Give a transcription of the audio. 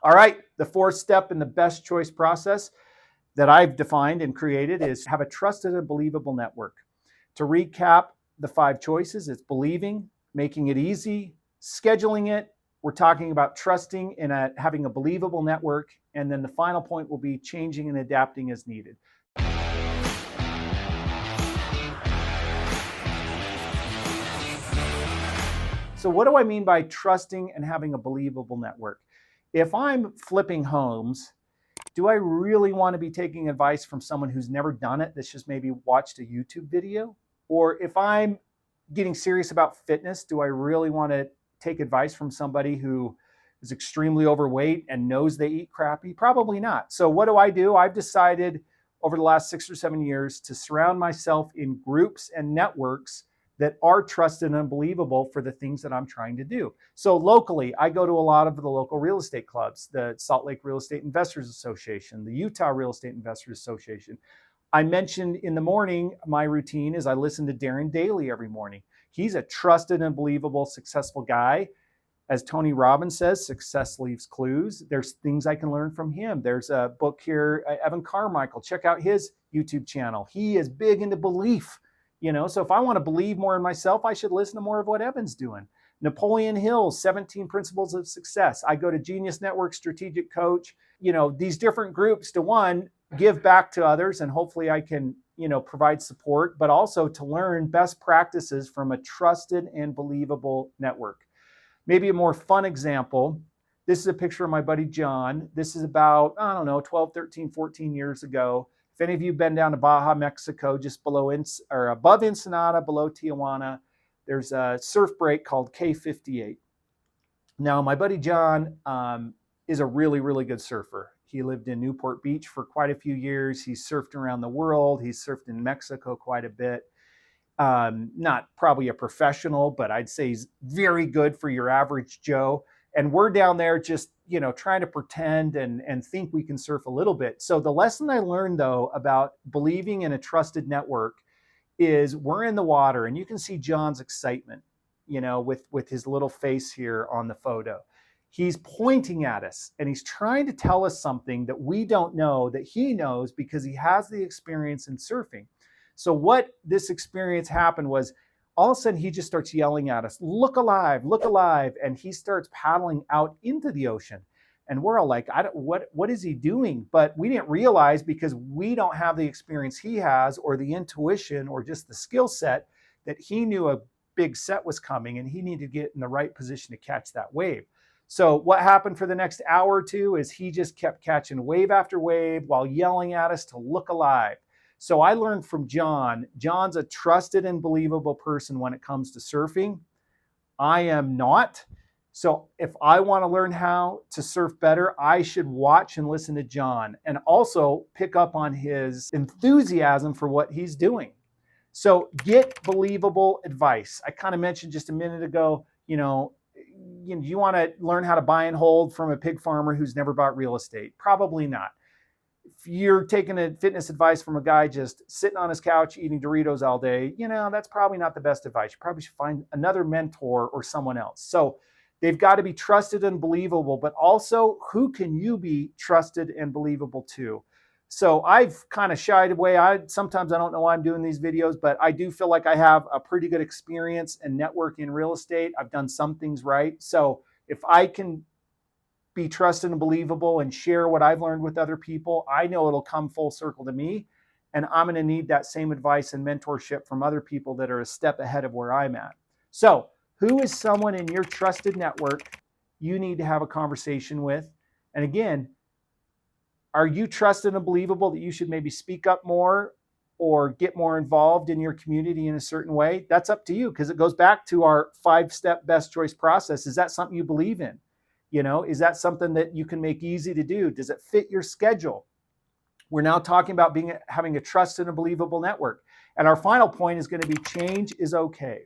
All right, the fourth step in the best choice process that I've defined and created is have a trusted and believable network. To recap the 5 choices, it's believing, making it easy, scheduling it. We're talking about trusting and having a believable network. And then the final point will be changing and adapting as needed. So what do I mean by trusting and having a believable network? If I'm flipping homes, do I really want to be taking advice from someone who's never done it, that's just maybe watched a YouTube video? Or if I'm getting serious about fitness, do I really want to take advice from somebody who is extremely overweight and knows they eat crappy? Probably not. So what do? I've decided over the last 6 or 7 years to surround myself in groups and networks that are trusted and believable for the things that I'm trying to do. So locally, I go to a lot of the local real estate clubs, the Salt Lake Real Estate Investors Association, the Utah Real Estate Investors Association. I mentioned in the morning, my routine is I listen to Darren Daly every morning. He's a trusted and believable, successful guy. As Tony Robbins says, success leaves clues. There's things I can learn from him. There's a book here, Evan Carmichael. Check out his YouTube channel. He is big into belief. So if I want to believe more in myself, I should listen to more of what Evan's doing. Napoleon Hill's 17 Principles of Success. I go to Genius Network, Strategic Coach, these different groups to, one, give back to others, and hopefully I can, provide support, but also to learn best practices from a trusted and believable network. Maybe a more fun example. This is a picture of my buddy John. This is about, 12, 13, 14 years ago. If any of you have been down to Baja, Mexico, just below or above Ensenada, below Tijuana, there's a surf break called K58. Now, my buddy John is a really, really good surfer. He lived in Newport Beach for quite a few years. He's surfed around the world. He's surfed in Mexico quite a bit. Not probably a professional, but I'd say he's very good for your average Joe. And we're down there just, trying to pretend and think we can surf a little bit. So the lesson I learned, though, about believing in a trusted network is we're in the water, and you can see John's excitement, with his little face here on the photo. He's pointing at us, and he's trying to tell us something that we don't know that he knows because he has the experience in surfing. So what this experience happened was all of a sudden he just starts yelling at us, look alive, and he starts paddling out into the ocean. And we're all like, what is he doing? But we didn't realize, because we don't have the experience he has or the intuition or just the skill set, that he knew a big set was coming and he needed to get in the right position to catch that wave. So what happened for the next hour or two is he just kept catching wave after wave while yelling at us to look alive. So I learned from John. John's a trusted and believable person when it comes to surfing. I am not. So if I want to learn how to surf better, I should watch and listen to John and also pick up on his enthusiasm for what he's doing. So get believable advice. I kind of mentioned just a minute ago, you want to learn how to buy and hold from a pig farmer who's never bought real estate? Probably not. If you're taking a fitness advice from a guy just sitting on his couch eating Doritos all day, that's probably not the best advice. You probably should find another mentor or someone else. So they've got to be trusted and believable, but also, who can you be trusted and believable to? So I've kind of shied away. Sometimes I don't know why I'm doing these videos, but I do feel like I have a pretty good experience and network in real estate. I've done some things right. So if I can be trusted and believable and share what I've learned with other people, I know it'll come full circle to me. And I'm going to need that same advice and mentorship from other people that are a step ahead of where I'm at. So who is someone in your trusted network you need to have a conversation with? And again, are you trusted and believable that you should maybe speak up more or get more involved in your community in a certain way? That's up to you, because it goes back to our 5-step best choice process. Is that something you believe in? Is that something that you can make easy to do? Does it fit your schedule? We're now talking about having a trusted and believable network. And our final point is going to be change is okay.